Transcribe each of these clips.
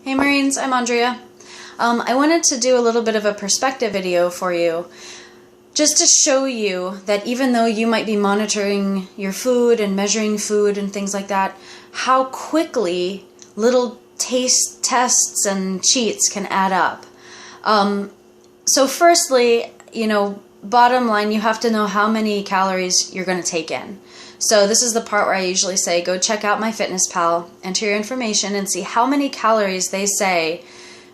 Hey Marines, I'm Andrea. I wanted to do a little bit of a perspective video for you, just to show you that even though you might be monitoring your food and measuring food and things like that, how quickly little taste tests and cheats can add up. So firstly, bottom line, you have to know how many calories you're going to take in. So this is the part where I usually say, go check out MyFitnessPal, enter your information, and see how many calories they say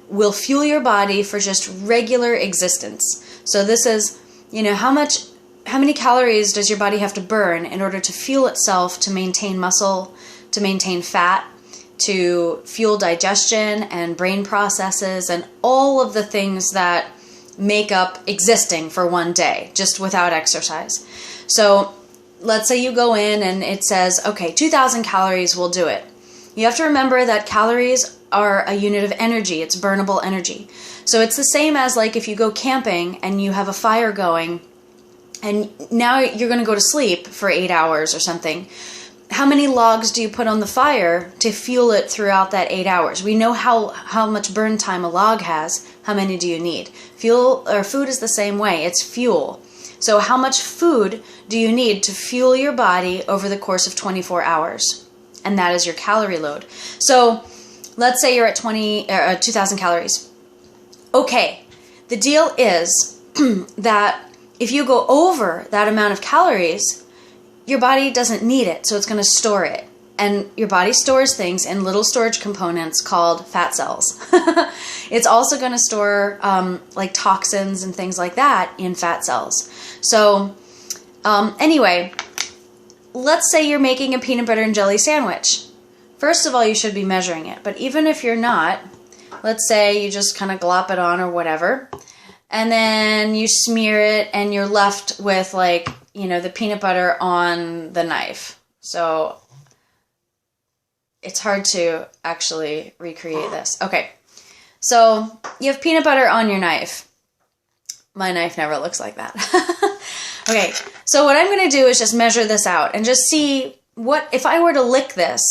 will fuel your body for just regular existence. So this is, how many calories does your body have to burn in order to fuel itself, to maintain muscle, to maintain fat, to fuel digestion and brain processes and all of the things that make up existing for one day, just without exercise. So let's say you go in and it says, okay, 2,000 calories will do it. You have to remember that calories are a unit of energy. It's burnable energy. So it's the same as like if you go camping and you have a fire going and now you're going to go to sleep for 8 hours or something. How many logs do you put on the fire to fuel it throughout that 8 hours? We know how much burn time a log has. How many do you need? Fuel or food is the same way. It's fuel. So how much food do you need to fuel your body over the course of 24 hours? And that is your calorie load. So let's say you're at 2,000 calories. Okay, the deal is that if you go over that amount of calories, your body doesn't need it, so it's going to store it. And your body stores things in little storage components called fat cells. It's also going to store like toxins and things like that in fat cells. So anyway, let's say you're making a peanut butter and jelly sandwich. First of all, you should be measuring it. But even if you're not, let's say you just kind of glop it on or whatever, and then you smear it and you're left with like, the peanut butter on the knife. So it's hard to actually recreate this. Okay, so you have peanut butter on your knife. My knife never looks like that. Okay, so what I'm going to do is just measure this out and just see what, if I were to lick this,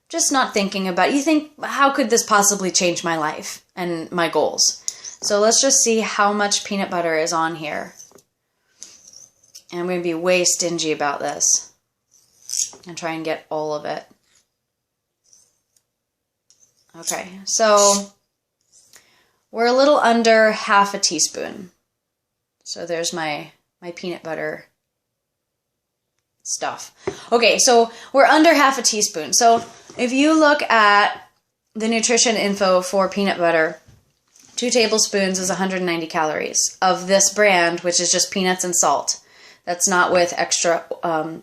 just not thinking about it, you think, how could this possibly change my life and my goals? So let's just see how much peanut butter is on here. And I'm going to be way stingy about this and try and get all of it. Okay, so we're a little under half a teaspoon. So there's my peanut butter stuff. Okay, so we're under half a teaspoon. So if you look at the nutrition info for peanut butter, 2 tablespoons is 190 calories of this brand, which is just peanuts and salt. That's not with extra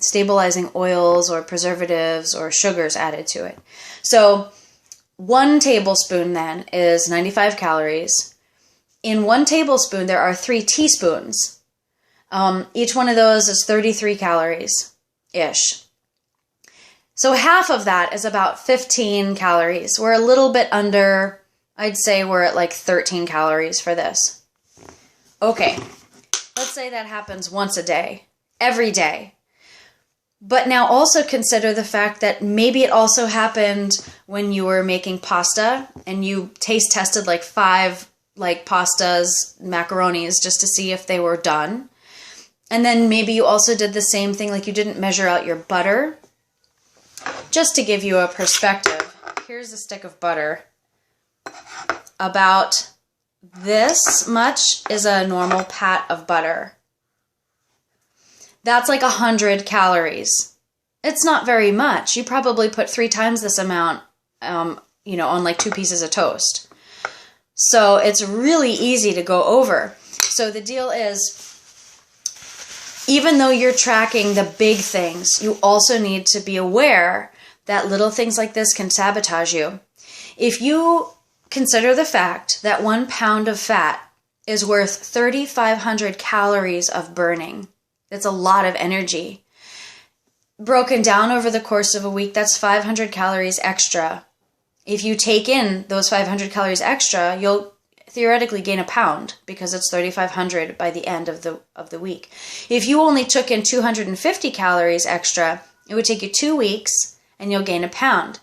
stabilizing oils or preservatives or sugars added to it. So 1 tablespoon then is 95 calories. In 1 tablespoon, there are 3 teaspoons. Each one of those is 33 calories-ish. So half of that is about 15 calories. We're a little bit under, I'd say we're at like 13 calories for this. Okay, let's say that happens once a day, every day. But now also consider the fact that maybe it also happened when you were making pasta and you taste tested like 5 pastas, macaronis, just to see if they were done. And then maybe you also did the same thing, like you didn't measure out your butter. Just to give you a perspective, here's a stick of butter. About this much is a normal pat of butter. That's like 100 calories. It's not very much. You probably put 3 times this amount, on like 2 pieces of toast. So it's really easy to go over. So the deal is, even though you're tracking the big things, you also need to be aware that little things like this can sabotage you. If you consider the fact that 1 pound of fat is worth 3,500 calories of burning, that's a lot of energy. Broken down over the course of a week, that's 500 calories extra. If you take in those 500 calories extra, you'll theoretically gain a pound because it's 3,500 by the end of the week. If you only took in 250 calories extra, it would take you 2 weeks and you'll gain a pound.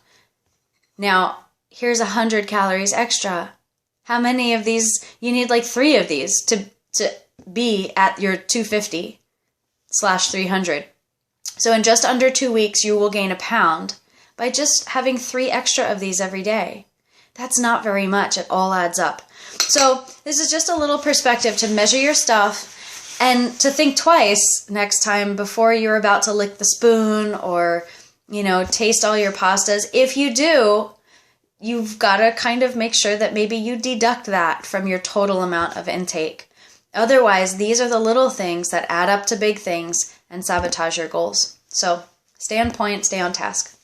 Now, here's 100 calories extra. How many of these? You need like 3 of these to be at your 250/300. So in just under 2 weeks, you will gain a pound by just having 3 extra of these every day. That's not very much. It all adds up. So this is just a little perspective to measure your stuff and to think twice next time before you're about to lick the spoon or, taste all your pastas. If you do, you've got to kind of make sure that maybe you deduct that from your total amount of intake. Otherwise, these are the little things that add up to big things and sabotage your goals. So stay on point, stay on task.